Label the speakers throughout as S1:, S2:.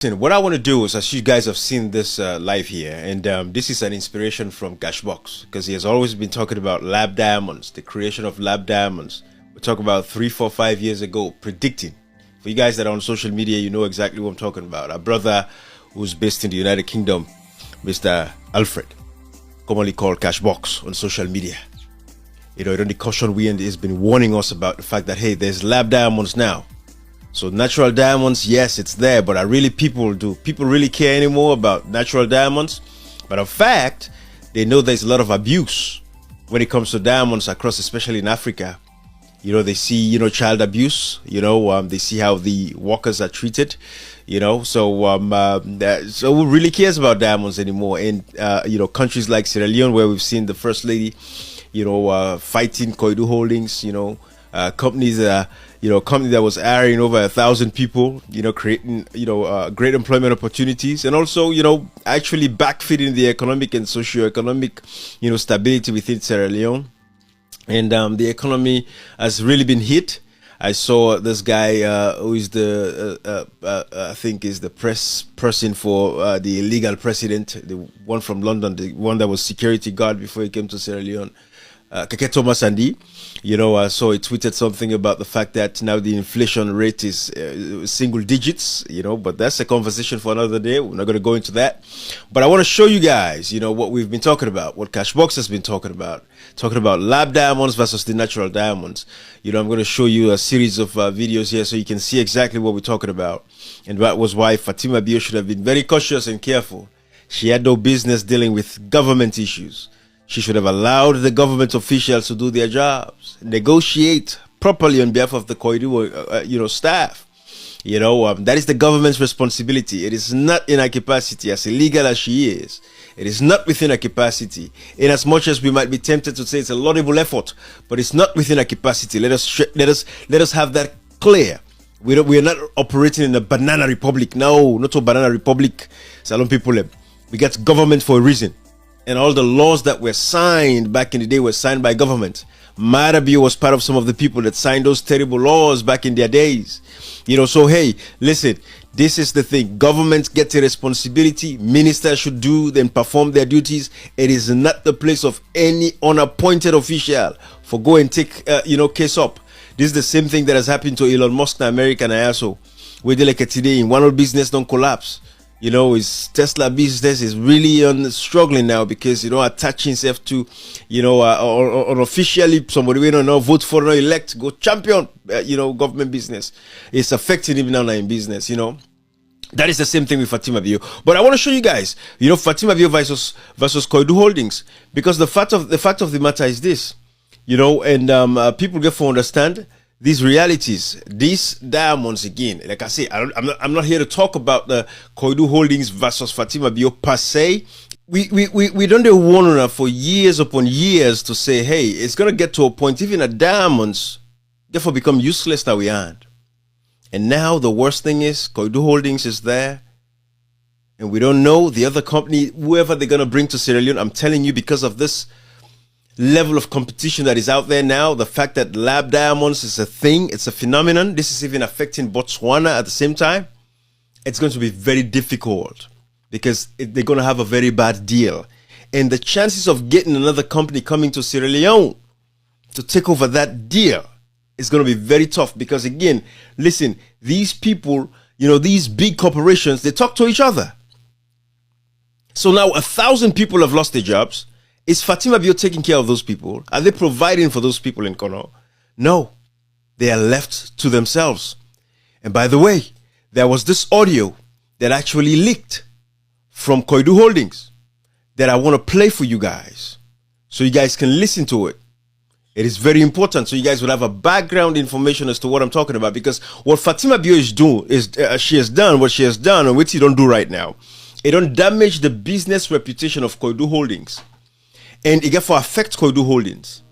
S1: Listen, what I want to do is, as you guys have seen this live here, and this is an inspiration from Cashbox because he has always been talking about lab diamonds, the creation of lab diamonds. We talked about 3, 4, 5 years ago, predicting. For you guys that are on social media, you know exactly what I'm talking about. Our brother who's based in the United Kingdom, Mr. Alfred, commonly called Cashbox on social media. You know, the caution wind has been warning us about the fact that, hey, there's lab diamonds now. So natural diamonds, yes, it's there, but people really care anymore about natural diamonds? But in fact, they know there's a lot of abuse when it comes to diamonds across, especially in Africa. You know, they see, child abuse, they see how the workers are treated, so who really cares about diamonds anymore? And, countries like Sierra Leone, where we've seen the First Lady, fighting Koidu Holdings, companies company that was hiring over 1,000 people, creating, great employment opportunities, and also, actually backfeeding the economic and socio-economic, stability within Sierra Leone. And the economy has really been hit. I saw this guy who is I think is the press person for the illegal president, the one from London, the one that was security guard before he came to Sierra Leone. Keke Thomas Andy, so he tweeted something about the fact that now the inflation rate is single digits, but that's a conversation for another day. We're not going to go into that. But I want to show you guys, what we've been talking about, what Cashbox has been talking about lab diamonds versus the natural diamonds. I'm going to show you a series of videos here so you can see exactly what we're talking about. And that was why Fatima Bio should have been very cautious and careful. She had no business dealing with government issues. She should have allowed the government officials to do their jobs, negotiate properly on behalf of the Koidu, staff. That is the government's responsibility. It is not in her capacity, as illegal as she is. It is not within her capacity. In as much as we might be tempted to say it's a laudable effort, but it's not within her capacity. Let us have that clear. We are not operating in a banana republic. No, not a banana republic. Salon people. We get government for a reason. And all the laws that were signed back in the day were signed by government. Marabio was part of some of the people that signed those terrible laws back in their days. So hey, listen, this is the thing. Governments get a responsibility. Ministers should do then perform their duties. It is not the place of any unappointed official for go and take, case up. This is the same thing that has happened to Elon Musk in America and also. Where they like today in one of business don't collapse. His Tesla business is really struggling now because, attaching himself to, unofficially somebody we don't know, vote for or elect, go champion, government business. It's affecting him now in business, That is the same thing with Fatima Bio. But I want to show you guys, Fatima Bio versus Koidu Holdings, because the fact of the matter is this, and people get to understand these realities, these diamonds again. Like I say, I'm not here to talk about the Koidu Holdings versus Fatima Bio per se. We don't do one for years upon years to say, hey, it's gonna get to a point even at diamonds therefore become useless that we aren't. And now the worst thing is Koidu Holdings is there, and we don't know the other company, whoever they're gonna bring to Sierra Leone. I'm telling you, because of this level of competition that is out there now, the fact that lab diamonds is a thing, it's a phenomenon. This is even affecting Botswana at the same time. It's going to be very difficult because they're going to have a very bad deal. And the chances of getting another company coming to Sierra Leone to take over that deal is going to be very tough because, again, listen, these people, these big corporations, they talk to each other. So now 1,000 people have lost their jobs. Is Fatima Bio taking care of those people? Are they providing for those people in Kono? No. They are left to themselves. And by the way, there was this audio that actually leaked from Koidu Holdings that I want to play for you guys so you guys can listen to it. It is very important so you guys will have a background information as to what I'm talking about, because what Fatima Bio is doing is she has done and what you don't do right now. It don't damage the business reputation of Koidu Holdings. And it therefore affects Koidu Holdings.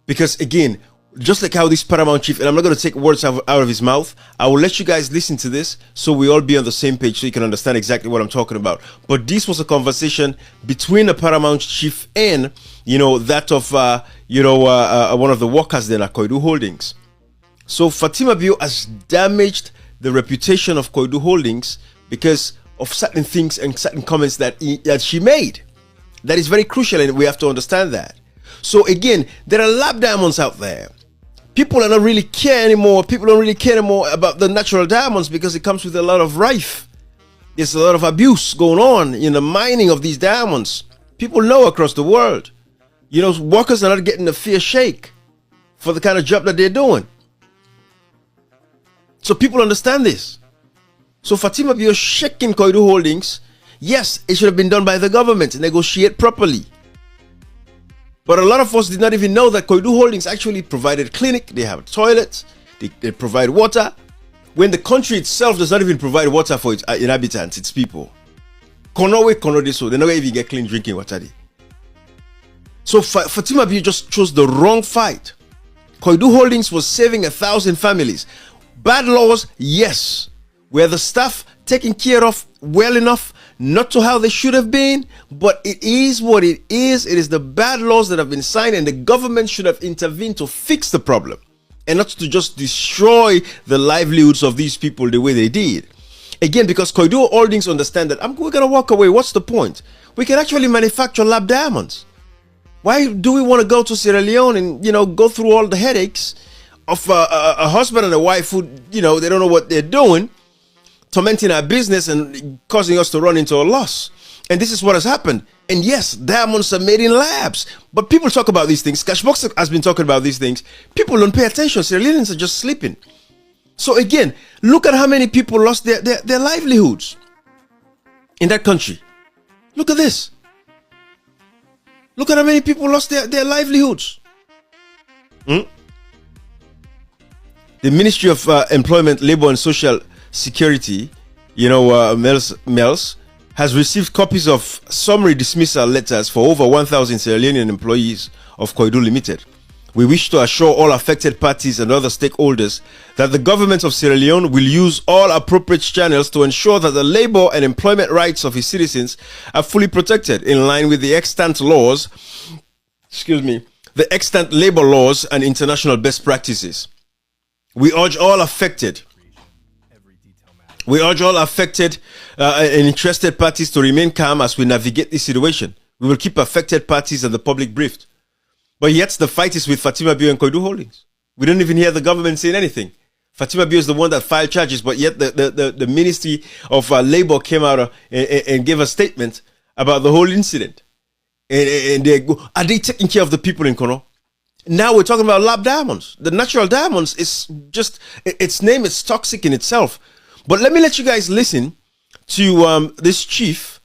S1: Because again, just like how this Paramount chief, and I'm not going to take words out of his mouth, I will let you guys listen to this so we all be on the same page so you can understand exactly what I'm talking about. But this was a conversation between the Paramount chief and, that of, one of the workers there at Koidu Holdings. So Fatima Bio has damaged the reputation of Koidu Holdings because of certain things and certain comments that she made. That is very crucial, and we have to understand that. So again, there are lab diamonds out there. People are not really care anymore. People don't really care anymore about the natural diamonds because it comes with a lot of rife. There's a lot of abuse going on in the mining of these diamonds. People know across the world. You know, workers are not getting a fair shake for the kind of job that they're doing. So people understand this. So Fatima Bio shaking Koidu Holdings. Yes, it should have been done by the government and negotiate properly. But a lot of us did not even know that Koidu Holdings actually provided clinic, they have toilets, they provide water, when the country itself does not even provide water for its inhabitants, its people. So they're not even get clean drinking water. So Fatima Bio just chose the wrong fight. Koidu Holdings was saving 1,000 families. Bad laws, yes. Were the staff taken care of well enough? Not to how they should have been, but it is what it is. It is the bad laws that have been signed, and the government should have intervened to fix the problem and not to just destroy the livelihoods of these people the way they did. Again, because Koidu Holdings understand that we're going to walk away. What's the point? We can actually manufacture lab diamonds. Why do we want to go to Sierra Leone and, you know, go through all the headaches of a husband and a wife who, you know, they don't know what they're doing, tormenting our business and causing us to run into a loss? And this is what has happened. And yes, diamonds are made in labs, but people talk about these things. Cashbox has been talking about these things. People don't pay attention. Sierra Leoneans are just sleeping. So again, look at how many people lost their livelihoods in that country. Look at this. Look at how many people lost their livelihoods. The Ministry of Employment, Labor and Social Security, you know, MELS, has received copies of summary dismissal letters for over 1,000 Sierra Leonean employees of Koidu Limited. We wish to assure all affected parties and other stakeholders that the government of Sierra Leone will use all appropriate channels to ensure that the labor and employment rights of its citizens are fully protected in line with the extant laws, the extant labor laws and international best practices. We urge all affected and interested parties to remain calm as we navigate this situation. We will keep affected parties and the public briefed. But yet the fight is with Fatima Bio and Koidu Holdings. We don't even hear the government saying anything. Fatima Bio is the one that filed charges, but yet the Ministry of Labor came out and gave a statement about the whole incident. And they go, are they taking care of the people in Kono? Now we're talking about lab diamonds. The natural diamonds is just, its name is toxic in itself. But let me let you guys listen to this chief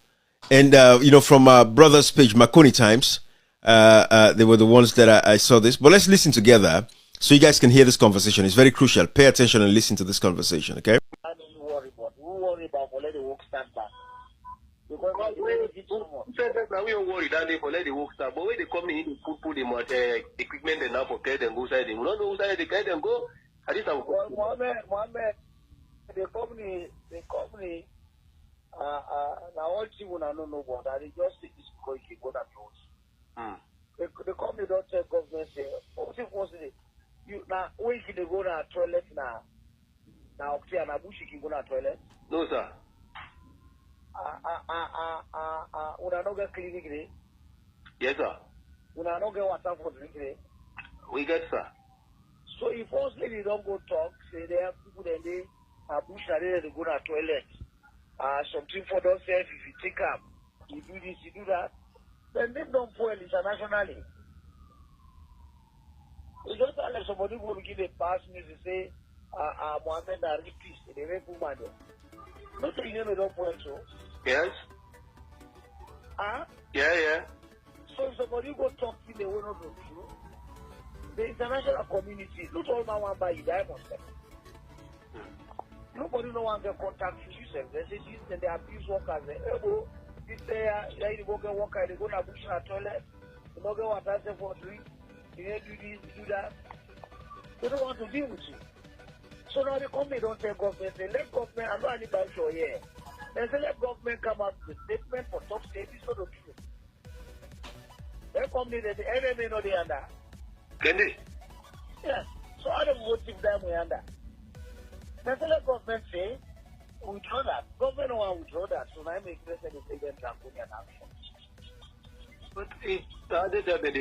S1: and, you know, from Brothers page, Marconi Times. They were the ones that I saw this. But let's listen together so you guys can hear this conversation. It's very crucial. Pay attention and listen to this conversation, okay?
S2: Who worry about for let the work start back. Because we don't worry that day for let the work start. But when they come in, put them equipment and now for carry them go side. We don't know who side they carry them go. At least Mohammed. The company, now all people don't know about that. They just take this because you go that close. The company don't tell government say, you now when you can go to a toilet now clear na bush you can go to a toilet. No sir. Una no get clinic there. Yes sir. Una no get water for drink there. We get sir. So if firstly they don't go talk, say they have people then they bush are there to go to a toilet. Something for themselves if you take up, you do this, you do that. Then they don't foil internationally. It's just like somebody who will give a pass news to say, Mohammed are peace, they rape woman. Not to you don't point so. Yes. Yeah. So if somebody go talk to the one of the true, the international community, not all man want buy you diamonds. Nobody no one can contact you. They say this they abuse workers. This you go get worker, they go to bush and toilet, you don't get water for drink, you need to do this, do that. They don't want to deal with you. So now the company don't tell government, they let government, I'm not anybody sure here. They say let government come up with a statement for top state, it's not okay. That company, they say, NMA know they under. Can they? Yes. So I don't motive them we under. They say let government say, withdraw that. Government will withdraw that. So I make the second draconian action. But they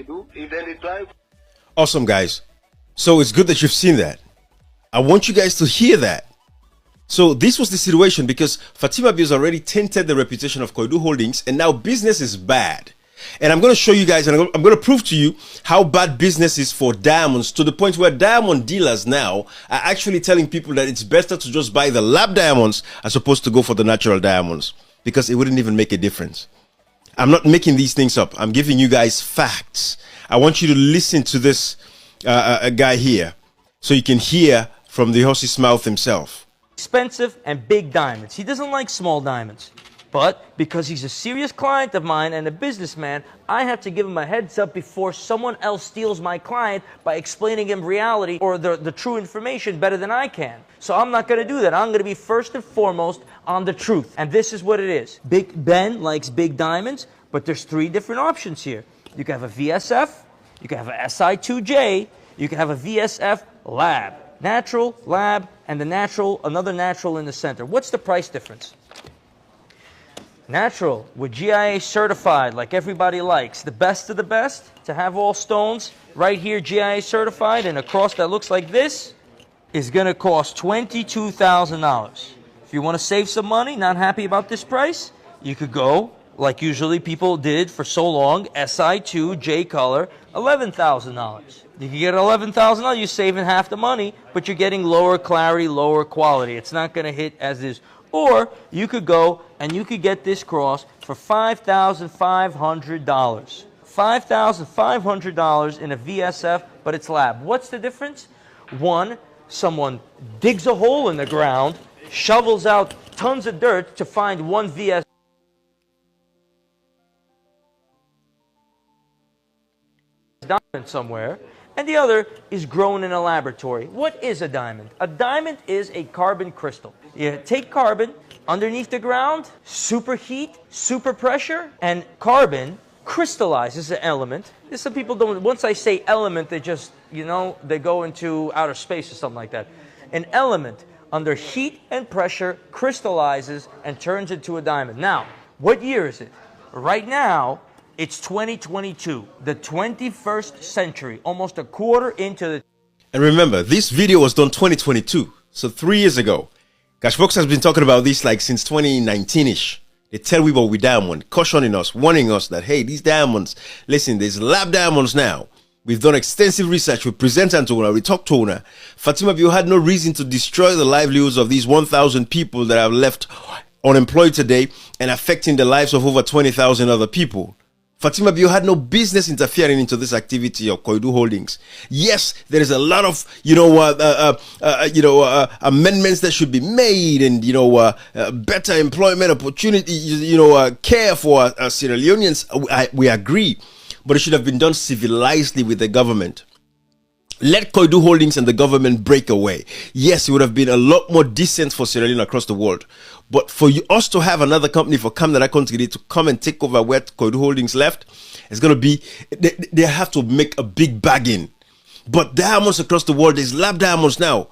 S2: do. If they drive.
S1: Awesome, guys. So it's good that you've seen that. I want you guys to hear that. So this was the situation because Fatima Bills already tainted the reputation of Koidu Holdings, and now business is bad. And I'm going to show you guys, and I'm going to prove to you how bad business is for diamonds, to the point where diamond dealers now are actually telling people that it's better to just buy the lab diamonds as opposed to go for the natural diamonds, because it wouldn't even make a difference. I'm not making these things up. I'm giving you guys facts. I want you to listen to this guy here so you can hear from the horse's mouth himself.
S3: Expensive and big diamonds. He doesn't like small diamonds. But because he's a serious client of mine and a businessman, I have to give him a heads up before someone else steals my client by explaining him reality or the true information better than I can. So I'm not going to do that. I'm going to be first and foremost on the truth. And this is what it is. Big Ben likes big diamonds, but there's three different options here. You can have a VSF, you can have a SI2J, you can have a VSF lab. Natural, lab, and the natural, another natural in the center. What's the price difference? Natural, with GIA certified, like everybody likes. The best of the best, to have all stones, right here GIA certified, and a cross that looks like this, is going to cost $22,000. If you want to save some money, not happy about this price, you could go, like usually people did for so long, SI2 J color, $11,000. You can get $11,000, you're saving half the money, but you're getting lower clarity, lower quality. It's not going to hit as is. Or you could go and you could get this cross for $5,500. $5,500 in a VSF, but it's lab. What's the difference? One, someone digs a hole in the ground, shovels out tons of dirt to find one VSF diamond somewhere, and the other is grown in a laboratory. What is a diamond? A diamond is a carbon crystal. You take carbon underneath the ground, superheat, super pressure, and carbon crystallizes an element. Some people don't, once I say element, they just, they go into outer space or something like that. An element under heat and pressure crystallizes and turns into a diamond. Now, what year is it? Right now, it's 2022, the 21st century, almost a quarter into the...
S1: And remember, this video was done 2022, so 3 years ago. Cashbox has been talking about this like since 2019-ish. They tell people we diamond, cautioning us, warning us that, hey, these diamonds, listen, there's lab diamonds now. We've done extensive research. We presented to her, we talked to her. Fatima Bills had no reason to destroy the livelihoods of these 1,000 people that have left unemployed today and affecting the lives of over 20,000 other people. Fatima Bills had no business interfering into this activity of Koidu Holdings. Yes, there is a lot of, amendments that should be made, and, better employment opportunity, care for Sierra Leoneans. We agree, but it should have been done civilizedly with the government. Let Koidu Holdings and the government break away. Yes, it would have been a lot more decent for Sierra Leone across the world. But for us to have another company for Kamnara Country to come and take over where Koidu Holdings left, it's going to be, they have to make a big bargain. But diamonds across the world, there's lab diamonds now.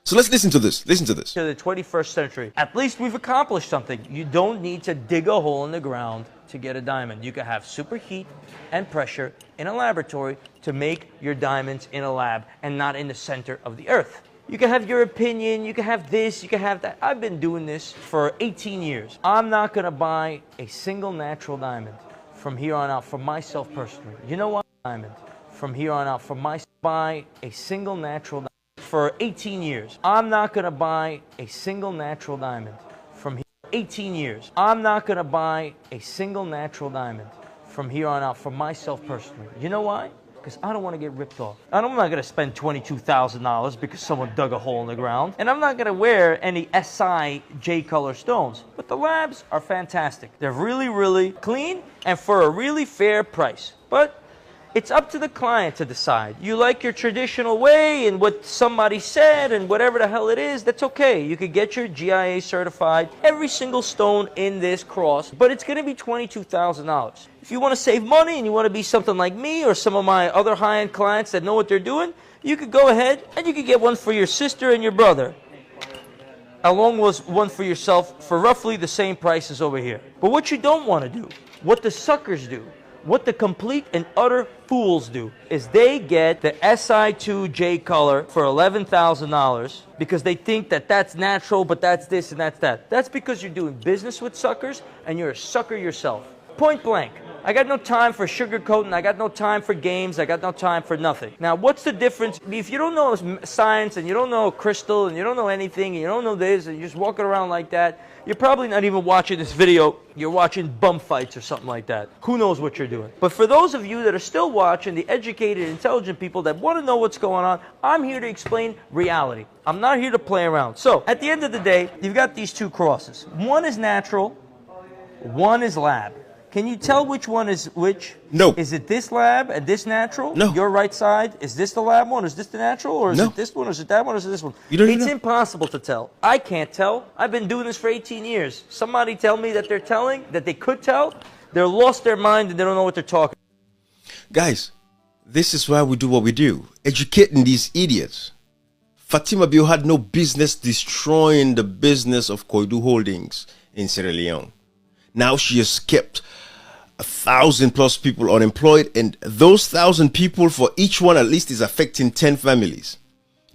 S1: So let's listen to this. Listen to this.
S3: To the 21st century. At least we've accomplished something. You don't need to dig a hole in the ground to get a diamond. You can have superheat and pressure in a laboratory to make your diamonds in a lab and not in the center of the earth. You can have your opinion, you can have this, you can have that. I've been doing this for 18 years. I'm not going to buy a single natural diamond from here on out for myself personally. You know what? Diamond. From here on out for myself. Buy a single natural diamond for 18 years. I'm not going to buy a single natural diamond from here. 18 years. I'm not going to buy a single natural diamond from here on out for myself personally. You know why? Because I don't want to get ripped off. I'm not going to spend $22,000 because someone dug a hole in the ground. And I'm not going to wear any SI J color stones. But the labs are fantastic. They're really, really clean and for a really fair price. But it's up to the client to decide. You like your traditional way and what somebody said and whatever the hell it is, that's okay. You could get your GIA certified, every single stone in this cross, but it's going to be $22,000. If you want to save money and you want to be something like me or some of my other high-end clients that know what they're doing, you could go ahead and you could get one for your sister and your brother. along with one for yourself for roughly the same price as over here. But what you don't want to do, what the suckers do, what the complete and utter fools do, is they get the SI2J color for $11,000 because they think that that's natural, but that's this and that's that. That's because you're doing business with suckers and you're a sucker yourself. Point blank. I got no time for sugarcoating. I got no time for games. I got no time for nothing. Now, what's the difference? If you don't know science and you don't know crystal and you don't know anything and you don't know this and you're just walking around like that, you're probably not even watching this video. You're watching bum fights or something like that. Who knows what you're doing? But for those of you that are still watching, the educated, intelligent people that want to know what's going on, I'm here to explain reality. I'm not here to play around. So, at the end of the day, you've got these two crosses. One is natural, one is lab. Can you tell which one is which?
S1: No.
S3: Is it this lab and this natural?
S1: No.
S3: Your right side, is this the lab one? Is this the natural? Or is
S1: No.
S3: it this one? Or is it that one? Or is it this one?
S1: You don't
S3: It's
S1: know.
S3: impossible to tell. I can't tell. I've been doing this for 18 years. Somebody tell me that they're telling, that they could tell. They're lost their mind and they don't know what they're talking.
S1: Guys, this is why we do what we do. Educating these idiots. Fatima Bio had no business destroying the business of Koidu Holdings in Sierra Leone. Now she has kept 1,000+ people unemployed, and those 1,000 people, for each one at least, is affecting 10 families.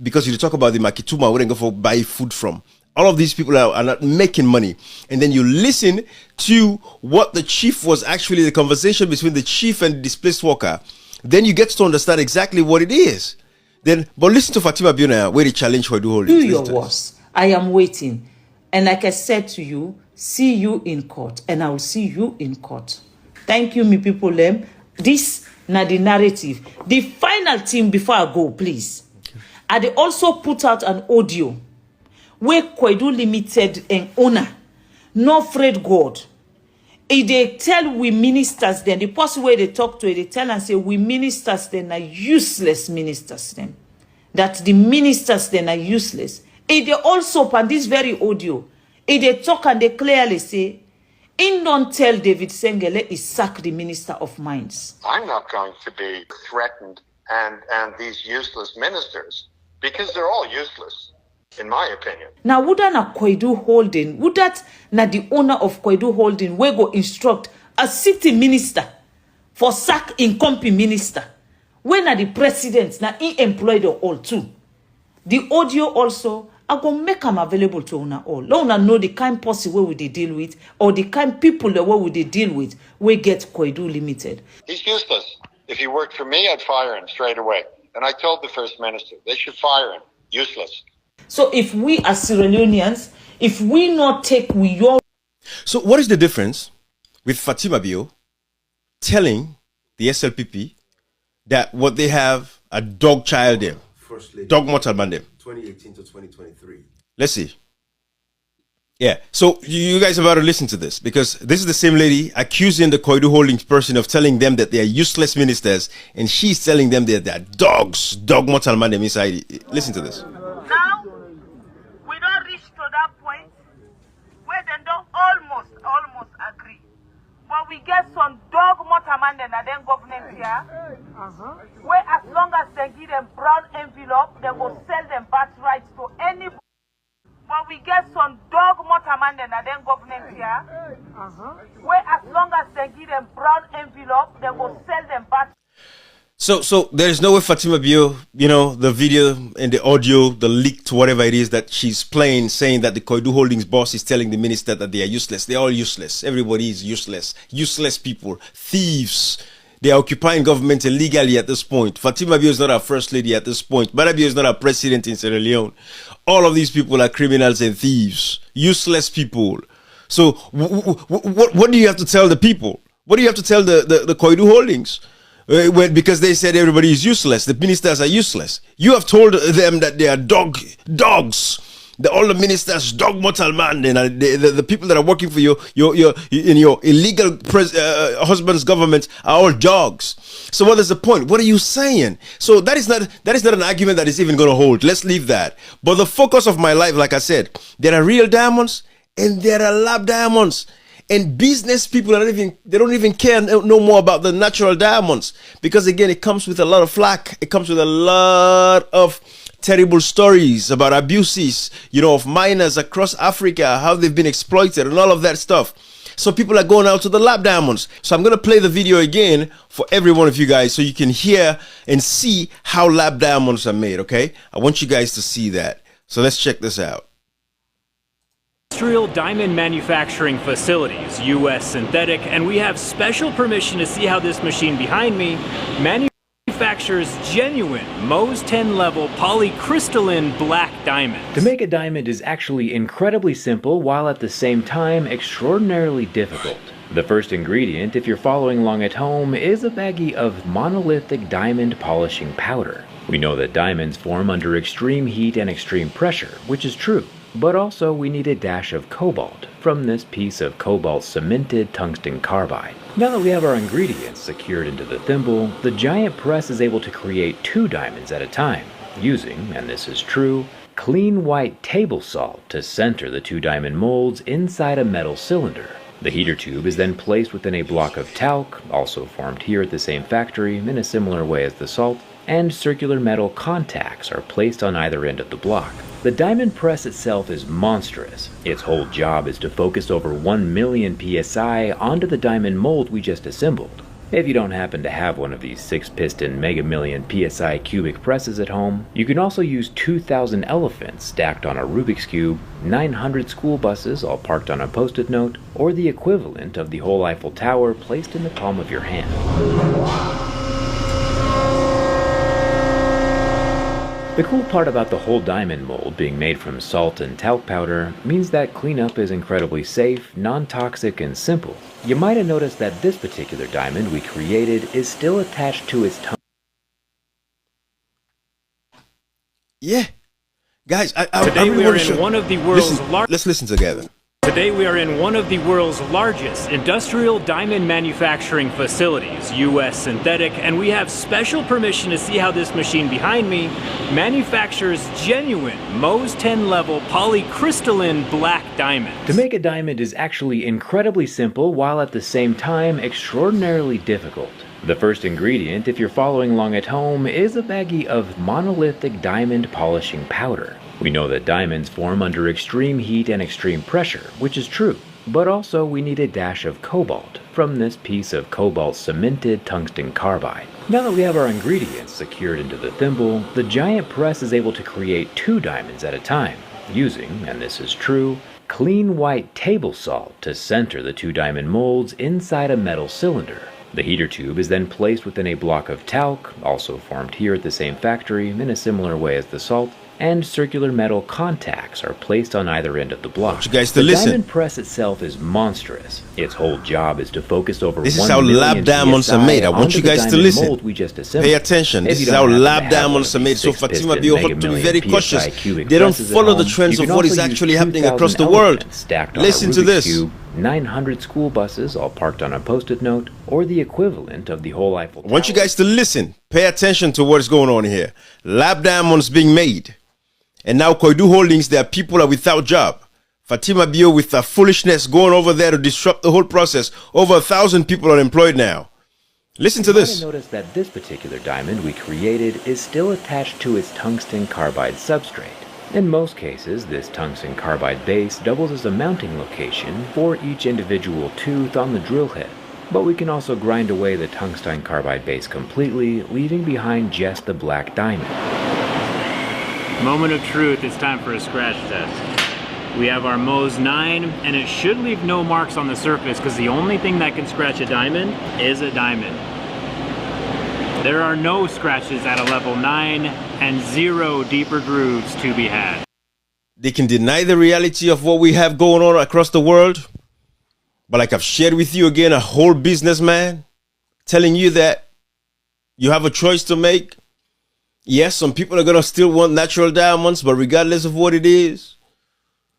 S1: Because you talk about the Makituma, where they go for buy food from. All of these people are not making money. And then you listen to what the chief was actually, the conversation between the chief and the displaced worker. Then you get to understand exactly what it is. But listen to Fatima Biona, where they challenge Koidu Holdings.
S4: Do your worst. I am waiting. And like I said to you, see you in court. And I will see you in court. Thank you, me people. This na the narrative. The final thing before I go, please. Okay. They also put out an audio where Koidu Limited and owner, no afraid God. They tell we ministers then, the person where they talk to it, they tell and say we ministers then are useless ministers then. That the ministers then are useless. They also, on this very audio, they talk and they clearly say, in don't tell David Sengele is sack the Minister of Mines.
S5: I'm not going to be threatened and these useless ministers, because they're all useless, in my opinion.
S4: Now, would that na Koidu Holding, would that na the owner of Koidu Holding we go instruct a city minister for sack incompetent minister? When are the president na he employed all too? The audio also, I go make them available to una all. Let una know the kind person where we they deal with, or the kind people that we they deal with, we get Koidu Limited.
S5: He's useless. If he worked for me, I'd fire him straight away. And I told the First Minister, they should fire him. Useless.
S4: So if we as Sierra Leoneans, if we not take we your...
S1: So what is the difference with Fatima Bio telling the SLPP that what they have a dog child there, dog mortal man them,
S6: 2018 to 2023.
S1: Let's see. Yeah, so you guys are about to listen to this, because this is the same lady accusing the Koidu Holdings person of telling them that they are useless ministers, and she's telling them that they are dogs, dog mortal man them inside. Listen to this.
S2: Now, we don't reach to that point where they don't almost agree. But we get some dog motorman and then government here, where as long as they give them brown envelope, they will sell them birthrights to anybody. But we get some dog motorman and then government here, where as long as they give them brown envelope, they will sell them birthrights.
S1: So there is no way Fatima Bio, you know, the video and the audio, the leaked whatever it is that she's playing, saying that the Koidu Holdings boss is telling the minister that they are useless. They're all useless. Everybody is useless. Useless people. Thieves. They are occupying government illegally at this point. Fatima Bio is not our first lady at this point. Bada Bio is not our president in Sierra Leone. All of these people are criminals and thieves. Useless people. So what do you have to tell the people? What do you have to tell the Koidu Holdings? Because they said everybody is useless. The ministers are useless. You have told them that they are dogs. All the ministers, dog mortal man, and the people that are working for you, in your illegal husband's government are all dogs. So what is the point? What are you saying? So that is not an argument that is even going to hold. Let's leave that. But the focus of my life, like I said, there are real diamonds and there are lab diamonds. And business people they don't even care no more about the natural diamonds, because again, it comes with a lot of flack. It comes with a lot of terrible stories about abuses, of miners across Africa, how they've been exploited and all of that stuff. So people are going out to the lab diamonds. So I'm going to play the video again for every one of you guys so you can hear and see how lab diamonds are made, okay? I want you guys to see that. So let's check this out.
S7: Industrial diamond manufacturing facilities, U.S. synthetic, and we have special permission to see how this machine behind me manufactures genuine Mohs 10 level polycrystalline black diamonds.
S8: To make a diamond is actually incredibly simple while at the same time extraordinarily difficult. The first ingredient, if you're following along at home, is a baggie of monolithic diamond polishing powder. We know that diamonds form under extreme heat and extreme pressure, which is true. But also we need a dash of cobalt from this piece of cobalt cemented tungsten carbide. Now that we have our ingredients secured into the thimble, the giant press is able to create 2 diamonds at a time, using, and this is true, clean white table salt to center the 2 diamond molds inside a metal cylinder. The heater tube is then placed within a block of talc, also formed here at the same factory in a similar way as the salt, and circular metal contacts are placed on either end of the block. The diamond press itself is monstrous. Its whole job is to focus over 1 million psi onto the diamond mold we just assembled. If you don't happen to have one of these 6-piston mega million psi cubic presses at home, you can also use 2,000 elephants stacked on a Rubik's Cube, 900 school buses all parked on a post-it note, or the equivalent of the whole Eiffel Tower placed in the palm of your hand. The cool part about the whole diamond mold being made from salt and talc powder means that cleanup is incredibly safe, non-toxic, and simple. You might have noticed that this particular diamond we created is still attached to its tongue.
S1: Yeah. Guys,
S7: Today we are in one of the world's largest...
S1: Let's listen together.
S7: Today we are in one of the world's largest industrial diamond manufacturing facilities, U.S. synthetic, and we have special permission to see how this machine behind me manufactures genuine Mohs 10 level polycrystalline black diamonds.
S8: To make a diamond is actually incredibly simple while at the same time extraordinarily difficult. The first ingredient, if you're following along at home, is a baggie of monolithic diamond polishing powder. We know that diamonds form under extreme heat and extreme pressure, which is true. But also we need a dash of cobalt from this piece of cobalt cemented tungsten carbide. Now that we have our ingredients secured into the thimble, the giant press is able to create 2 diamonds at a time, using, and this is true, clean white table salt to center the 2 diamond molds inside a metal cylinder. The heater tube is then placed within a block of talc, also formed here at the same factory in a similar way as the salt, and circular metal contacts are placed on either end of the block.
S1: You guys to
S8: the
S1: listen.
S8: diamond press itself is monstrous. Its whole job is to focus over 1
S1: This
S8: million
S1: is how lab diamonds are made. I want you guys to listen.
S8: We just assembled.
S1: Pay attention. This is how lab diamonds are made. So Fatima Bio have to be very cautious. They don't follow the trends of what is actually happening across the world. Listen to this.
S8: Cube, 900 school buses all parked on a post-it note, or the equivalent of the whole Eiffel Tower.
S1: I want you guys to listen. Pay attention to what's going on here. Lab diamonds being made. And now Koidu Holdings, their people are without job. Fatima Bio with her foolishness going over there to disrupt the whole process. Over 1,000 people are employed now. Listen to this.
S8: You might have noticed that this particular diamond we created is still attached to its tungsten carbide substrate. In most cases, this tungsten carbide base doubles as a mounting location for each individual tooth on the drill head. But we can also grind away the tungsten carbide base completely, leaving behind just the black diamond.
S7: Moment of truth, it's time for a scratch test. We have our Mohs 9, and it should leave no marks on the surface because the only thing that can scratch a diamond is a diamond. There are no scratches at a level 9 and 0 deeper grooves to be had.
S1: They can deny the reality of what we have going on across the world. But like I've shared with you again, a whole businessman telling you that you have a choice to make. Yes, some people are going to still want natural diamonds, but regardless of what it is,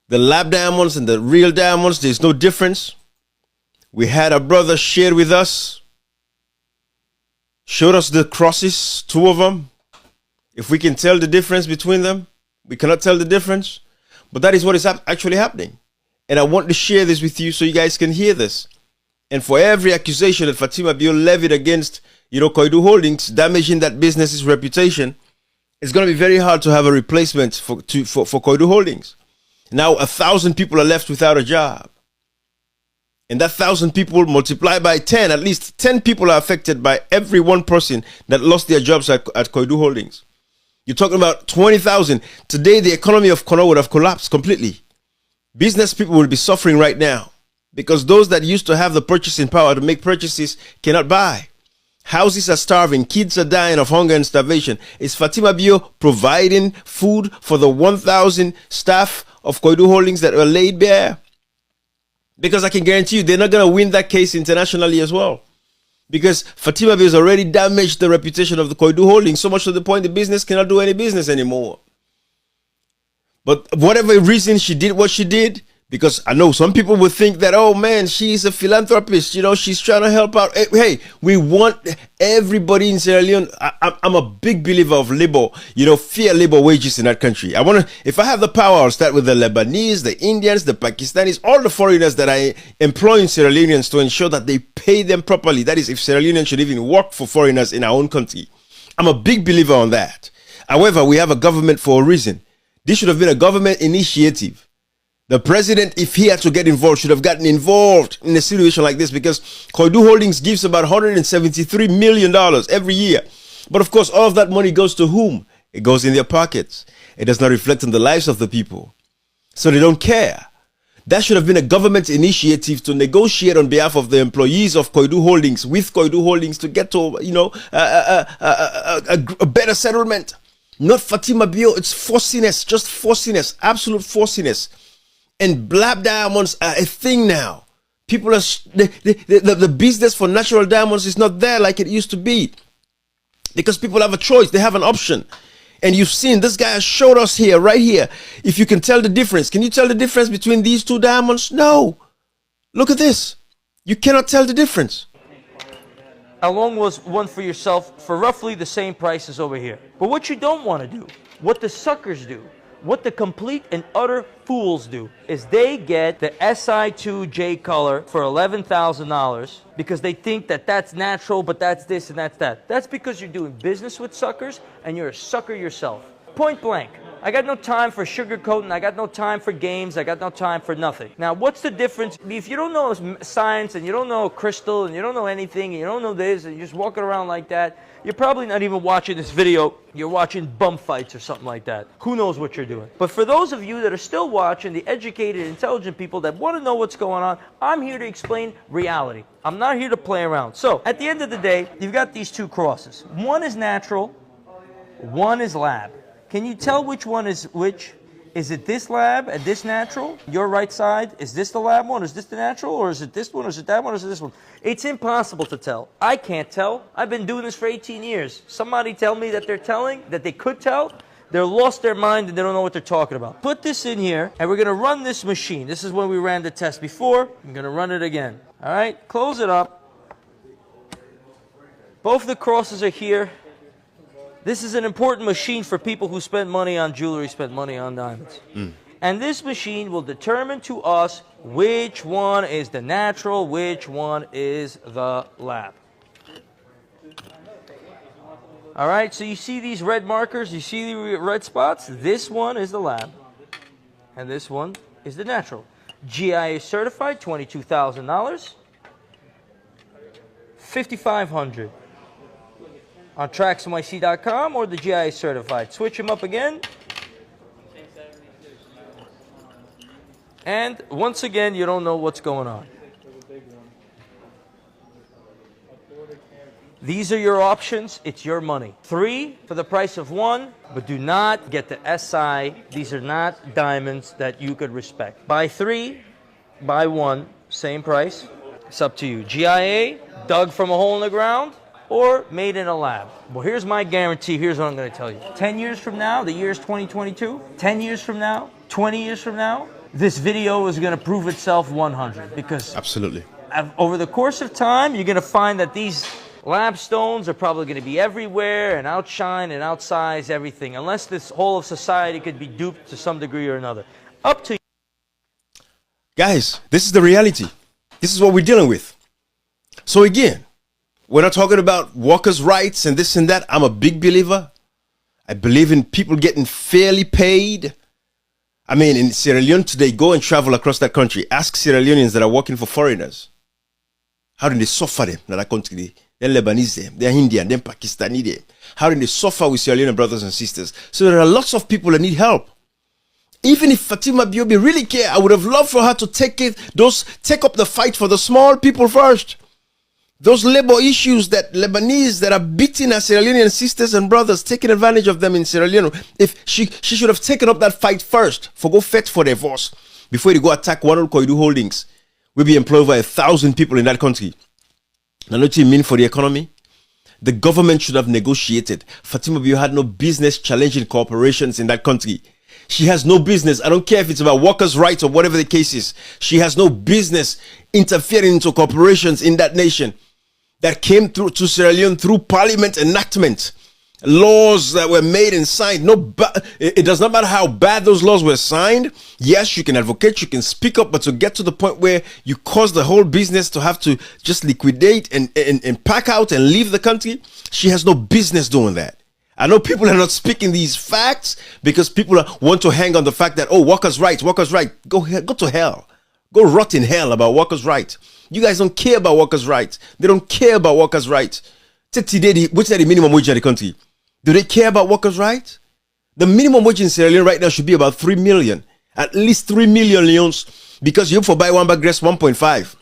S1: the lab diamonds and the real diamonds, there's no difference. We had a brother share with us, showed us the crosses, 2 of them. If we can tell the difference between them, we cannot tell the difference. But that is what is actually happening. And I want to share this with you so you guys can hear this. And for every accusation that Fatima Bio levied against Koidu Holdings, damaging that business's reputation, it's going to be very hard to have a replacement for Koidu Holdings. Now 1,000 people are left without a job. And that 1,000 people multiplied by 10, at least 10 people are affected by every one person that lost their jobs at Koidu Holdings. You're talking about 20,000. Today, the economy of Kono would have collapsed completely. Business people will be suffering right now because those that used to have the purchasing power to make purchases cannot buy. Houses are starving. Kids are dying of hunger and starvation. Is Fatima Bio providing food for the 1,000 staff of Koidu Holdings that were laid bare? Because I can guarantee you they're not going to win that case internationally as well. Because Fatima Bio has already damaged the reputation of the Koidu Holdings so much to the point the business cannot do any business anymore. But whatever reason she did what she did, because I know some people would think that, oh man, she's a philanthropist, you know, she's trying to help out. Hey, we want everybody in Sierra Leone. I'm a big believer of labor, you know, fair labor wages in that country. If I have the power, I'll start with the Lebanese, the Indians, the Pakistanis, all the foreigners that I employ in Sierra Leoneans to ensure that they pay them properly. That is, if Sierra Leoneans should even work for foreigners in our own country. I'm a big believer on that. However, we have a government for a reason. This should have been a government initiative. The president, if he had to get involved, should have gotten involved in a situation like this because Koidu Holdings gives about $173 million every year. But of course, all of that money goes to whom? It goes in their pockets. It does not reflect on the lives of the people. So they don't care. That should have been a government initiative to negotiate on behalf of the employees of Koidu Holdings with Koidu Holdings to get to, you know, a better settlement. Not Fatima Bio, it's forciness, just forciness, absolute forciness. And black diamonds are a thing now. People are, the business for natural diamonds is not there like it used to be. Because people have a choice, they have an option. And you've seen, this guy has showed us here, right here, if you can tell the difference. Can you tell the difference between these two diamonds? No. Look at this. You cannot tell the difference.
S3: Along was one for yourself for roughly the same price as over here. But what you don't want to do, what the suckers do, what the complete and utter fools do, is they get the SI2J color for $11,000 because they think that that's natural, but that's this and that's that. That's because you're doing business with suckers and you're a sucker yourself. Point blank. I got no time for sugarcoating. I got no time for games. I got no time for nothing. Now, what's the difference? If you don't know science and you don't know crystal and you don't know anything and you don't know this and you're just walking around like that, you're probably not even watching this video. You're watching bum fights or something like that. Who knows what you're doing? But for those of you that are still watching, the educated, intelligent people that want to know what's going on, I'm here to explain reality. I'm not here to play around. So, at the end of the day, you've got these two crosses. One is natural, one is lab. Can you tell which one is which? Is it this lab and this natural? Your right side, is this the lab one? Is this the natural? Or is it this one? Or is it that one? Or is it this one? It's impossible to tell. I can't tell. I've been doing this for 18 years. Somebody tell me that they're telling, that they could tell. They're lost their mind and they don't know what they're talking about. Put this in here and we're going to run this machine. This is when we ran the test before. I'm going to run it again. All right, close it up. Both the crosses are here. This is an important machine for people who spend money on jewelry, spend money on diamonds. And this machine will determine to us which one is the natural, which one is the lab. All right, so you see these red markers, you see the red spots? This one is the lab, and this one is the natural. GIA certified, $22,000, $5,500. On tracksnyc.com or the GIA certified. Switch them up again. And once again, you don't know what's going on. These are your options. It's your money. 3 for the price of 1, but do not get the SI. These are not diamonds that you could respect. Buy 3, buy 1, same price. It's up to you. GIA, dug from a hole in the ground, or made in a lab. Well, here's my guarantee. Here's what I'm going to tell you. 10 years from now, the year is 2022. 10 years from now, 20 years from now, this video is going to prove itself 100. Because
S1: absolutely,
S3: over the course of time, you're going to find that these lab stones are probably going to be everywhere and outshine and outsize everything, unless this whole of society could be duped to some degree or another. Up to you.
S1: Guys, this is the reality. This is what we're dealing with. So again, we're not talking about workers' rights and this and that. I'm a big believer. I believe in people getting fairly paid. I mean, in Sierra Leone today, go and travel across that country. Ask Sierra Leoneans that are working for foreigners. How do they suffer them in that country? They're Lebanese, they're Indian, they're Pakistani. How do they suffer with Sierra Leone brothers and sisters? So there are lots of people that need help. Even if Fatima Biobi really care, I would have loved for her to take up the fight for the small people first. Those labor issues that Lebanese that are beating our Sierra Leonean sisters and brothers, taking advantage of them in Sierra Leone. If she should have taken up that fight first, for go fight for their voice before they go attack one of Koidu holdings. We'll be employed by 1,000 people in that country. Now, what do you mean for the economy? The government should have negotiated. Fatima Bio had no business challenging corporations in that country. She has no business. I don't care if it's about workers' rights or whatever the case is. She has no business interfering into corporations in that nation that came through to Sierra Leone through parliament enactment. Laws that were made and signed. It does not matter how bad those laws were signed. Yes, you can advocate, you can speak up, but to get to the point where you cause the whole business to have to just liquidate and pack out and leave the country, she has no business doing that. I know people are not speaking these facts because people want to hang on the fact that, oh, workers' rights. Go to hell. Go rot in hell about workers' rights. You guys don't care about workers' rights. They don't care about workers' rights. Today, which is the minimum wage in the country? Do they care about workers' rights? The minimum wage in Sierra Leone right now should be about 3 million. At least 3 million leones. Because you for buy one bag dress 1.5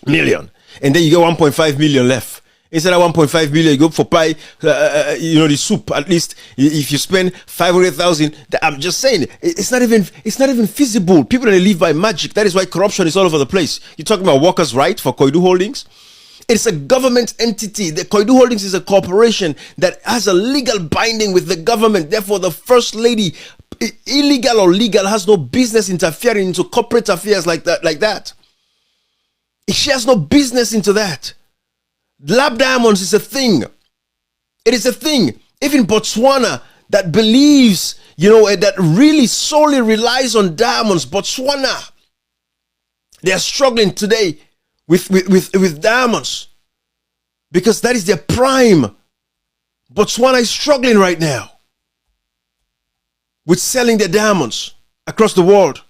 S1: million. And then you get 1.5 million left. Instead of 1.5 million, you go for buy, the soup. At least if you spend 500,000, I'm just saying, it's not even feasible. People don't live by magic. That is why corruption is all over the place. You're talking about workers' rights for Koidu Holdings. It's a government entity. The Koidu Holdings is a corporation that has a legal binding with the government. Therefore, the first lady, illegal or legal, has no business interfering into corporate affairs like that. She has no business into that. Lab diamonds is a thing. It is a thing. Even Botswana that believes, that really solely relies on diamonds. Botswana, they are struggling today with diamonds because that is their prime. Botswana is struggling right now with selling their diamonds across the world.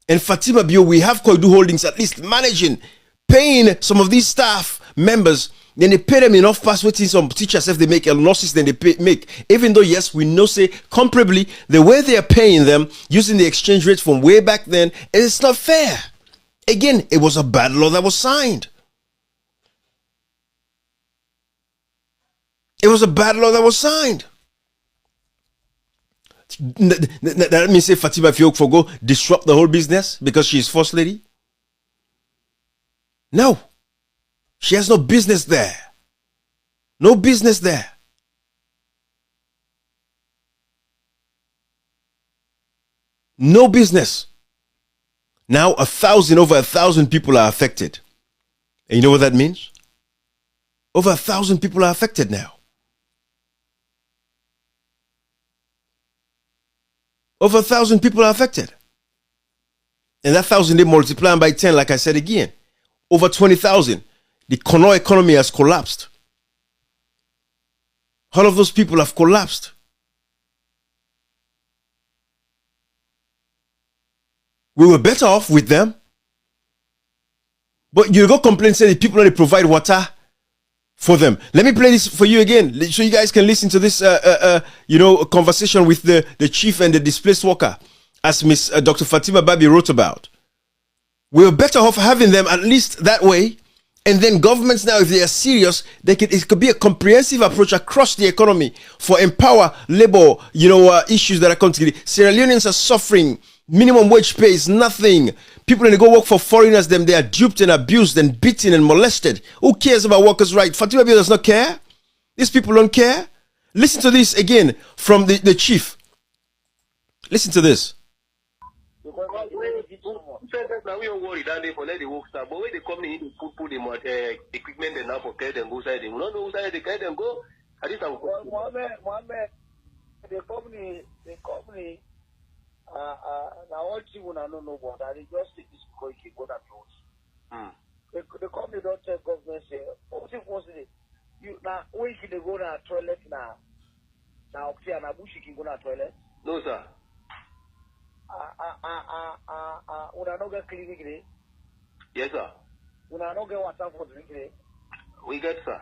S1: And Fatima Bio, we have Koidu Holdings at least managing, paying some of these staff members. Then they pay them enough past waiting some teachers if they make losses, then they make. Even though, yes, we know, say, comparably, the way they are paying them using the exchange rates from way back then, it's not fair. Again, it was a bad law that was signed. It was a bad law that was signed. That means say Fatima Fiok for go disrupt the whole business because she's first lady? No. She has no business there. No business there. No business. Now over 1,000 people are affected. And you know what that means? Over 1,000 people are affected now. Over 1,000 people are affected. And that 1,000 they multiply by 10, like I said again. Over 20,000. The Kono economy has collapsed. All of those people have collapsed. We were better off with them. But you go complain, say the people only provide water for them. Let me play this for you again, so you guys can listen to this, conversation with the chief and the displaced worker, as Miss Dr. Fatima Babi wrote about. We were better off having them at least that way. And then governments now, if they are serious, it could be a comprehensive approach across the economy for empower labor, issues that are contributing. Sierra Leoneans are suffering. Minimum wage pay is nothing. People, when they go work for foreigners, they are duped and abused and beaten and molested. Who cares about workers' rights? Fatima Bio does not care. These people don't care. Listen to this again from the chief. Listen to this.
S9: Now we don't worry that they for let the work start, but when they come in, they put the equipment and now for carry them go side. They don't know who side they carry them go. At least I'm
S2: Mohammed, the company, now all people I don't know what, and they just take this because you go that close. The company don't tell government say, what if was it? You now when you go to the toilet now, Now, okay, and Abushi can go to toilet.
S9: No, sir.
S2: Una no get clinic there.
S9: Yes, sir.
S2: Una no get water for drink there.
S9: We get, sir.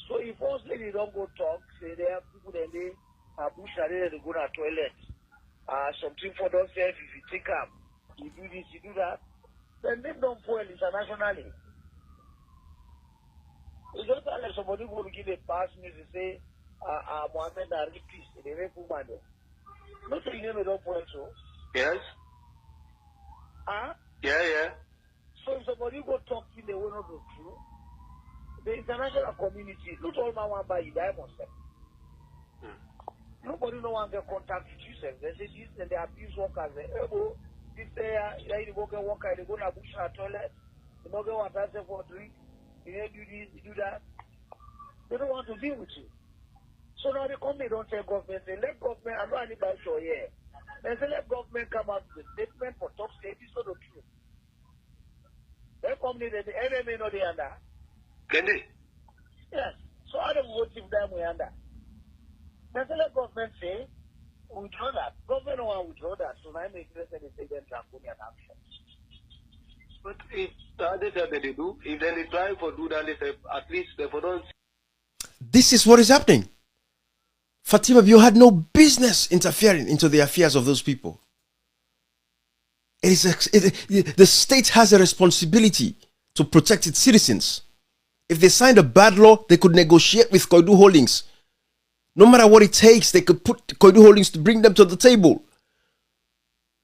S2: So if first lady don't go talk, say there are people that they Abushi are there to go to toilet. Something for themselves, if you take up, you do this, you do that, then they don't foil internationally. It's just like somebody go to give a pass news to say, Mohammed are peace, they rape woman. Not saying they don't foil so.
S9: Yes. Yeah.
S2: So if somebody go talk in the way not the truth, the international community, not all man want buy you diamonds. Nobody no one get contact with you. They say this and they abuse workers. This you go get worker, they go to bush and toilet, you don't get water for drink, you do this, you do that. They don't want to deal with you. So now the company don't tell government, say let government, I don't need to show here. They say let government come up with a statement for top state, this is not the truth. That company, the NMA not the under.
S9: Can they?
S2: Yes. So I don't vote if them we under. They say let government say, withdraw that. Government don't want to withdraw that, so now I'm interested in taking draconian action.
S9: But if they say that they do, if then they try for do that, they say at least they for don't.
S1: This is what is happening. Fatima, you had no business interfering into the affairs of those people. The state has a responsibility to protect its citizens. If they signed a bad law, they could negotiate with Koidu Holdings. No matter what it takes, they could put Koidu Holdings to bring them to the table.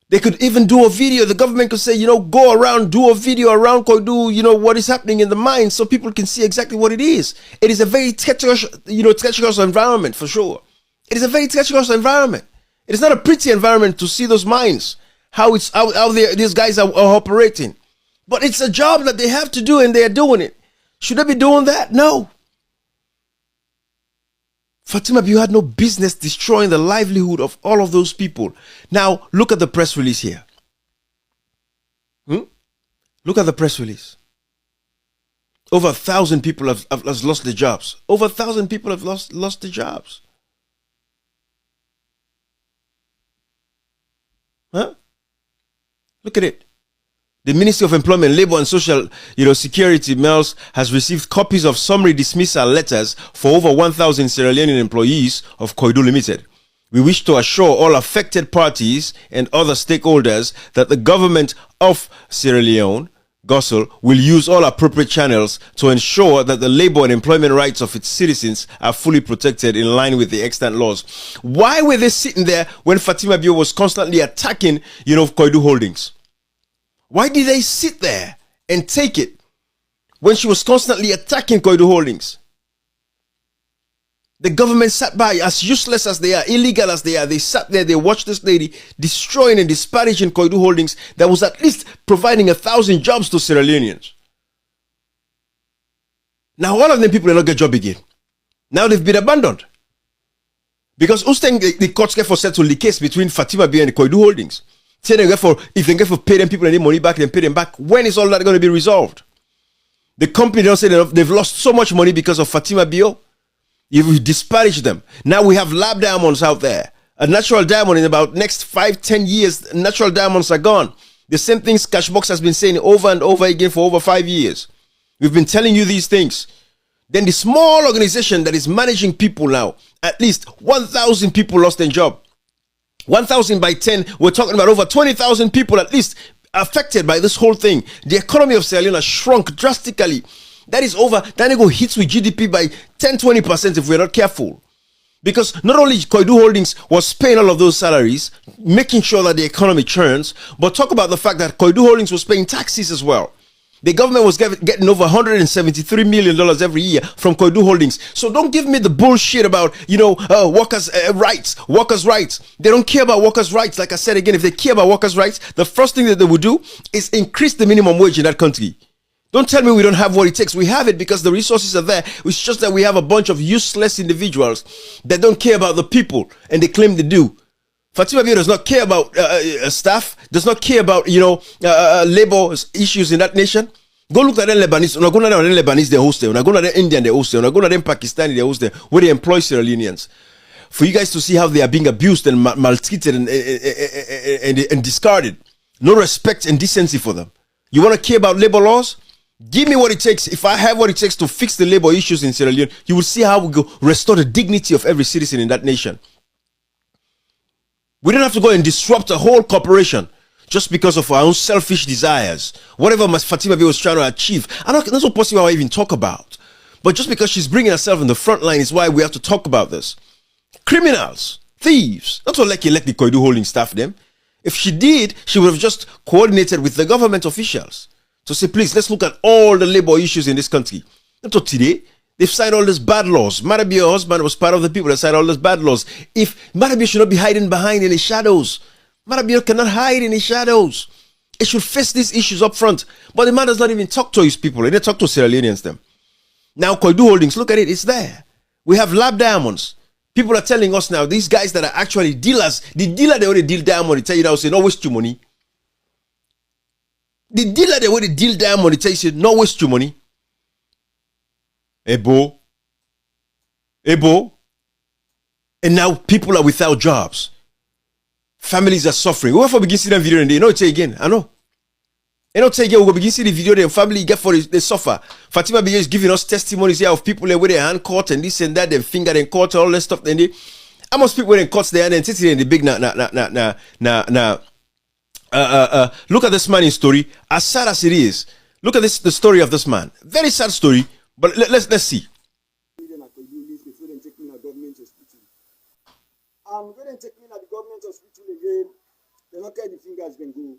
S1: They could even do a video. The government could say, go around, do a video around Koidu, what is happening in the mines so people can see exactly what it is. It is a very treacherous environment for sure. It is a very treacherous environment. It is not a pretty environment to see those mines, how these guys are operating. But it's a job that they have to do and they are doing it. Should they be doing that? No. Fatima, you had no business destroying the livelihood of all of those people. Now, look at the press release here. Look at the press release. Over 1,000 people have lost their jobs. Over 1,000 people have lost their jobs. Look at it. The Ministry of Employment, Labour and Social Security, MELS, has received copies of summary dismissal letters for over 1,000 Sierra Leonean employees of Koidu Limited. We wish to assure all affected parties and other stakeholders that the government of Sierra Leone, GOSL, will use all appropriate channels to ensure that the labour and employment rights of its citizens are fully protected in line with the extant laws. Why were they sitting there when Fatima Bio was constantly attacking, Koidu Holdings? Why did they sit there and take it when she was constantly attacking Koidu Holdings? The government sat by, as useless as they are, illegal as they are. They sat there, they watched this lady destroying and disparaging Koidu Holdings that was at least providing 1,000 jobs to Sierra Leoneans. Now all of them people will not get job again. Now they've been abandoned. Because the courts get for settle the case between Fatima Bio and Koidu Holdings. If they get for pay them people any money back, then pay them back. When is all that going to be resolved? The company don't say they've lost so much money because of Fatima Bio. You've disparaged them. Now we have lab diamonds out there. A natural diamond in about next 5-10 years, natural diamonds are gone. The same things Cashbox has been saying over and over again for over 5 years. We've been telling you these things. Then the small organization that is managing people now, at least 1,000 people lost their job. 1,000 by 10, we're talking about over 20,000 people at least affected by this whole thing. The economy of Sierra Leone has shrunk drastically. That is over, that go hits with GDP by 10-20% if we're not careful. Because not only Koidu Holdings was paying all of those salaries, making sure that the economy churns, but talk about the fact that Koidu Holdings was paying taxes as well. The government was getting over $173 million every year from Koidu Holdings. So don't give me the bullshit about, workers' rights, workers' rights. They don't care about workers' rights. Like I said again, if they care about workers' rights, the first thing that they would do is increase the minimum wage in that country. Don't tell me we don't have what it takes. We have it because the resources are there. It's just that we have a bunch of useless individuals that don't care about the people, and they claim they do. Fatima Bio does not care about staff, does not care about, labor issues in that nation. Go look at the Lebanese. When I go to the Lebanese, they host them. When I go to the Indian, they host them. When I go to the Pakistani, they host them, where they employ Sierra Leoneans. for you guys to see how they are being abused and maltreated and discarded. No respect and decency for them. You want to care about labor laws? Give me what it takes. If I have what it takes to fix the labor issues in Sierra Leone, you will see how we go restore the dignity of every citizen in that nation. We don't have to go and disrupt a whole corporation just because of our own selfish desires. Whatever Fatima was trying to achieve. That's not possible I even talk about. But just because she's bringing herself in the front line is why we have to talk about this. Criminals, thieves. That's what like the Koidu holding staff them. If she did, she would have just coordinated with the government officials to say, please, let's look at all the labor issues in this country. Not today. They've signed all these bad laws. Marabi, her husband, was part of the people that signed all these bad laws. If Marabi should not be hiding behind any shadows. Marabi cannot hide in the shadows. It should face these issues up front. But the man does not even talk to his people. He doesn't talk to Sierra Leoneans them. Now, Koidu Holdings, look at it. It's there. We have lab diamonds. People are telling us now, these guys that are actually dealers, the dealer they already deal diamond, they tell you now, say, no waste your money. The dealer they already deal diamond, they tell you, say, no waste your money. Ebo. And now people are without jobs. Families are suffering. Whoever begin to see that video and they know it again. I know. You know, take we go begin see the video. The family get for they suffer. Fatima begin is giving us testimonies here of people with their hand caught and this and that, their finger and caught all that stuff. Then they, how much people in caught there and then sitting in the big look at this man's story. As sad as it is, look at the story of this man. Very sad story. But let's see.
S10: When they take me at the government hospital again, they don't care the fingers then go.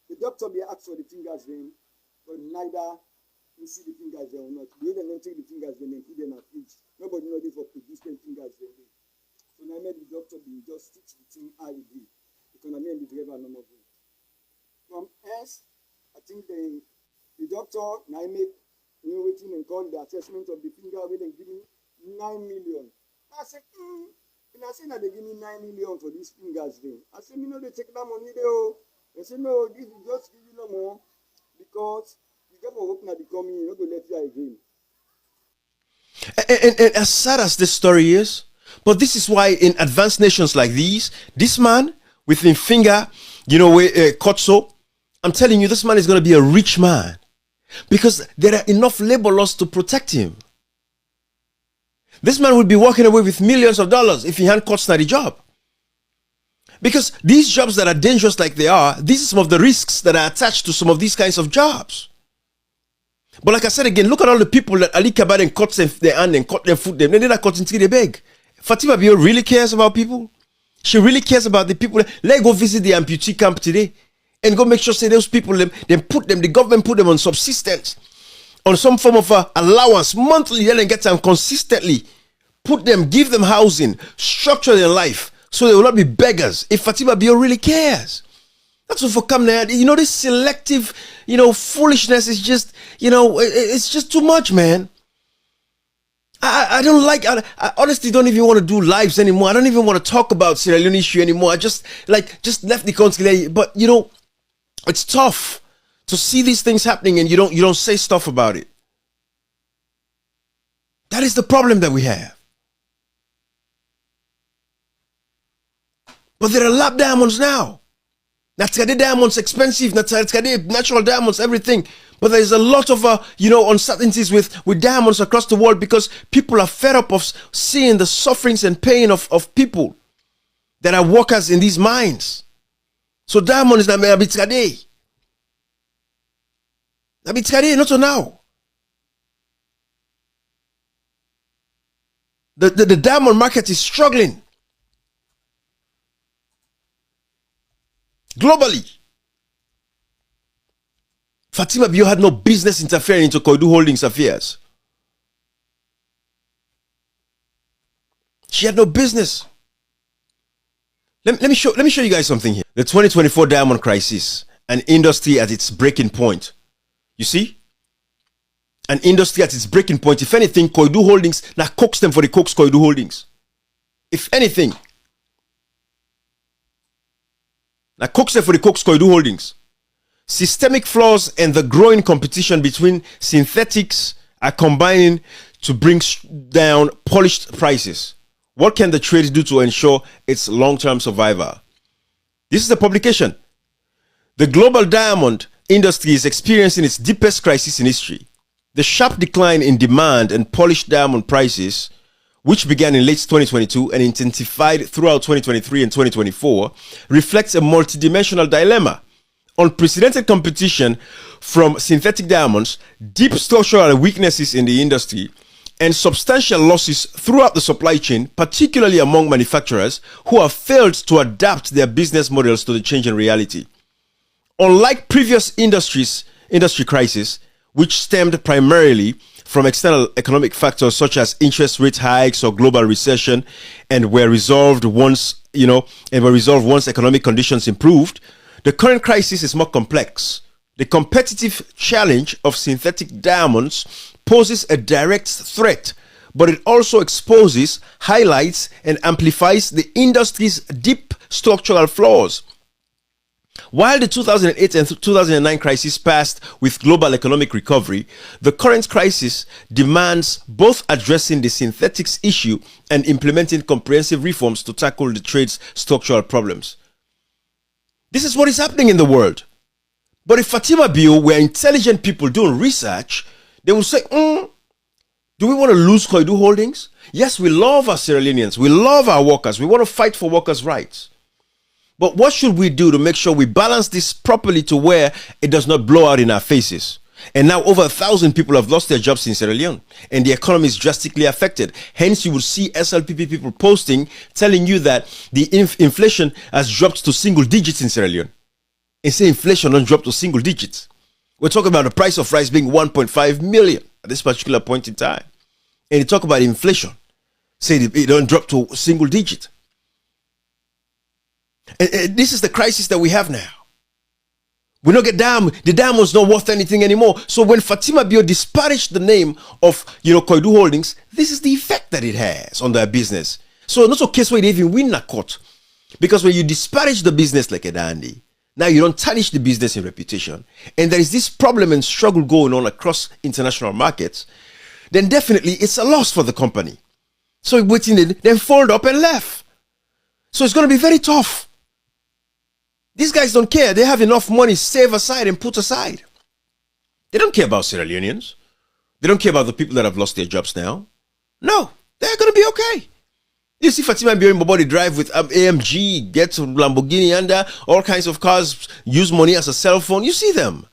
S10: The doctor be asked for the fingers then, but neither you see the fingers there or not. They don't take the fingers then and put them at fridge. Nobody know this for producing fingers then. So now I made the doctor be just stitch the thing I agree. Because I made the driver no more. From S, I think the doctor now I make waiting and call the assessment of the finger when they give me 9 million. I said, and I said that they give me 9 million for these fingers then. I said, they take that money there. They said, no, this will just give you no more because you get for working at the company, you're not going to let you again.
S1: And as sad as this story is, but this is why in advanced nations like these, this man with his finger, cut so, I'm telling you, this man is going to be a rich man because there are enough labor laws to protect him. This man would be walking away with millions of dollars if he hand cuts not the job. Because these jobs that are dangerous like they are, these are some of the risks that are attached to some of these kinds of jobs. But like I said again, look at all the people that Ali Kabaden cuts their hand and cut their foot, then they're not cutting till they beg. Fatima Bio really cares about people. She really cares about the people. Let's go visit the amputee camp today and go make sure say those people, the government put them on subsistence, on some form of allowance monthly, then get them consistently, put them, give them housing, structure their life so they will not be beggars. If Fatima Bio really cares, that's what for come there. This selective, foolishness is just, it's just too much, man. I don't like. I honestly don't even want to do lives anymore. I don't even want to talk about Sierra Leone issue anymore. I just left the country, but it's tough to see these things happening and you don't say stuff about it. That is the problem that we have. But there are lab diamonds now. Natskade diamonds expensive. Natskade natural diamonds, everything. But there is a lot of uncertainties with diamonds across the world because people are fed up of seeing the sufferings and pain of people that are workers in these mines. So diamonds na Natskade. Natskade, not so now. The diamond market is struggling. Globally. Fatima Bio had no business interfering into Koidu Holdings affairs. She had no business. Let me show you guys something here. The 2024 diamond crisis, an industry at its breaking point. You see? An industry at its breaking point. If anything, Koidu Holdings now cooks them for the cooks Koidu Holdings. If anything. Now cooks them for the cooks Koidu Holdings. Systemic flaws and the growing competition between synthetics are combining to bring down polished prices. What can the trade do to ensure its long-term survival? This is the publication. The global diamond industry is experiencing its deepest crisis in history. The sharp decline in demand and polished diamond prices, which began in late 2022 and intensified throughout 2023 and 2024, reflects a multidimensional dilemma. Unprecedented competition from synthetic diamonds, deep structural weaknesses in the industry, and substantial losses throughout the supply chain, particularly among manufacturers who have failed to adapt their business models to the changing reality. Unlike previous industry crises, which stemmed primarily from external economic factors such as interest rate hikes or global recession, and were resolved once economic conditions improved, the current crisis is more complex. The competitive challenge of synthetic diamonds poses a direct threat, but it also exposes, highlights, and amplifies the industry's deep structural flaws. While the 2008 and 2009 crisis passed with global economic recovery, the current crisis demands both addressing the synthetics issue and implementing comprehensive reforms to tackle the trade's structural problems. This is what is happening in the world. But if Fatima Bio were intelligent people doing research, they would say, do we want to lose Koidu Holdings? Yes, we love our Sierra Leoneans. We love our workers. We want to fight for workers' rights. But what should we do to make sure we balance this properly to where it does not blow out in our faces? And now over 1,000 people have lost their jobs in Sierra Leone, and the economy is drastically affected. Hence, you will see SLPP people posting, telling you that the inflation has dropped to single digits in Sierra Leone. And say inflation don't drop to single digits. We're talking about the price of rice being 1.5 million at this particular point in time. And you talk about inflation, say it don't drop to single digit. And this is the crisis that we have now. We don't get the diamond's not worth anything anymore. So when Fatima Bio disparaged the name of Koidu Holdings, this is the effect that it has on their business. So not a case where they even win a court. Because when you disparage the business like a dandy, now you don't tarnish the business in reputation, and there is this problem and struggle going on across international markets, then definitely it's a loss for the company. So waiting, then fold up and left. So it's going to be very tough. These guys don't care. They have enough money saved aside and put aside. They don't care about Sierra Leoneans. They don't care about the people that have lost their jobs now. No, they're going to be okay. You see Fatima Bio in my body drive with AMG, get Lamborghini under, all kinds of cars, use money as a cell phone. You see them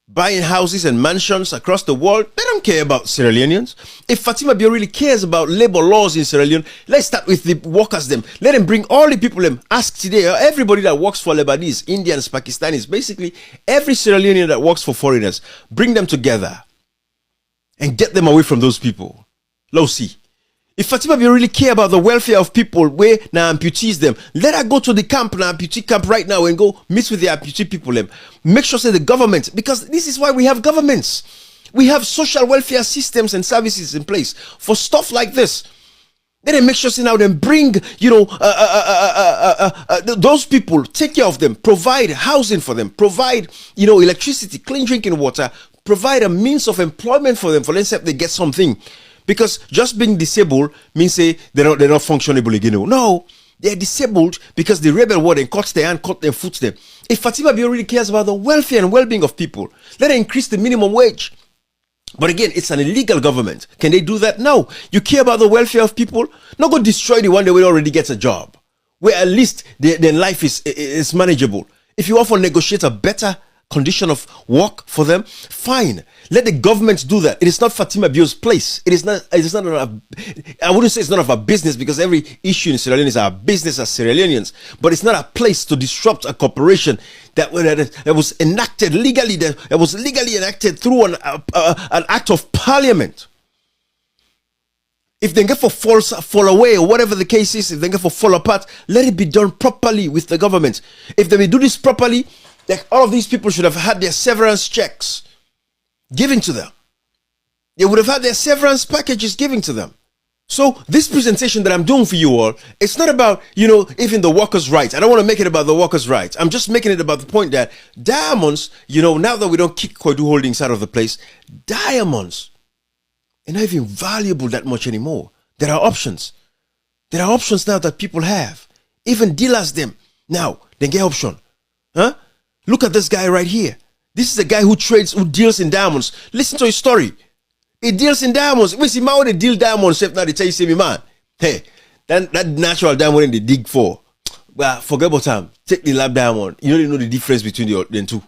S1: buying houses and mansions across the world. They don't care about Sierra Leoneans. If Fatima Bio really cares about labor laws in Sierra Leone, let's start with the workers them. Let them bring all the people them. Ask today, everybody that works for Lebanese, Indians, Pakistanis, basically every Sierra Leonean that works for foreigners, bring them together and get them away from those people. Low see. If Fatima Bio really care about the welfare of people, where now amputees them, let her go to the camp, now amputee camp right now, and go meet with the amputee people them. Make sure say the government, because this is why we have governments. We have social welfare systems and services in place for stuff like this. Then make sure say now then bring, those people, take care of them, provide housing for them, provide, electricity, clean drinking water, provide a means of employment for them, for let's say they get something. Because just being disabled means say they're not functionable again. No, they're disabled because the rebel war then cuts their hand, cut their foot them. If Fatima Bio really cares about the welfare and well-being of people, let her increase the minimum wage. But again, it's an illegal government. Can they do that? No. You care about the welfare of people? Not go destroy the one that will already get a job, where at least their life is manageable. If you offer negotiate a better condition of work for them, fine. Let the government do that. It is not Fatima Bio's place. It is not I wouldn't say it's none of our business, because every issue in Sierra Leone is our business as Sierra Leoneans. But it's not a place to disrupt a corporation that was enacted legally, that was legally enacted through an act of parliament. If they get for fall away, or whatever the case is, if they get for fall apart, let it be done properly with the government. If they will do this properly, like all of these people should have had their severance checks given to them. They would have had their severance packages given to them. So this presentation that I'm doing for you all, it's not about, even the workers' rights. I don't want to make it about the workers' rights. I'm just making it about the point that diamonds, now that we don't kick Koidu Holdings out of the place, diamonds are not even valuable that much anymore. There are options. There are options now that people have. Even dealers them. Now, they get option. Huh? Look at this guy right here. This is a guy who deals in diamonds. Listen to his story. He deals in diamonds. We see how they deal diamonds. Now they tell you, say me, man, hey, that natural diamond they dig for. Well, forget about time. Take the lab diamond. You don't know the difference between the two.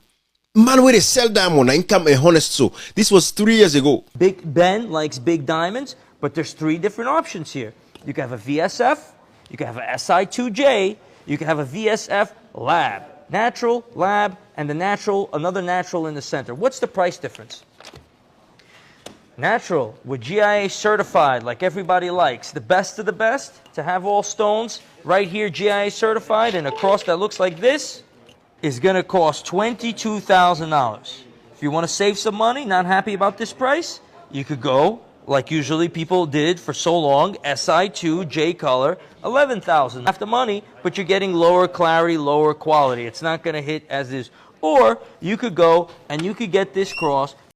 S1: Man, where they sell diamond, I come a honest so. This was 3 years ago.
S3: Big Ben likes big diamonds, but there's 3 different options here. You can have a VSF, you can have a SI2J, you can have a VSF lab. Natural, lab, and the natural, another natural in the center. What's the price difference? Natural, with GIA certified, like everybody likes. The best of the best, to have all stones, right here GIA certified, and a cross that looks like this, is going to cost $22,000. If you want to save some money, not happy about this price, you could go, like usually people did for so long, SI2 J color, $11,000. Half the money, but you're getting lower clarity, lower quality. It's not going to hit as is. Or you could go and you could get this cross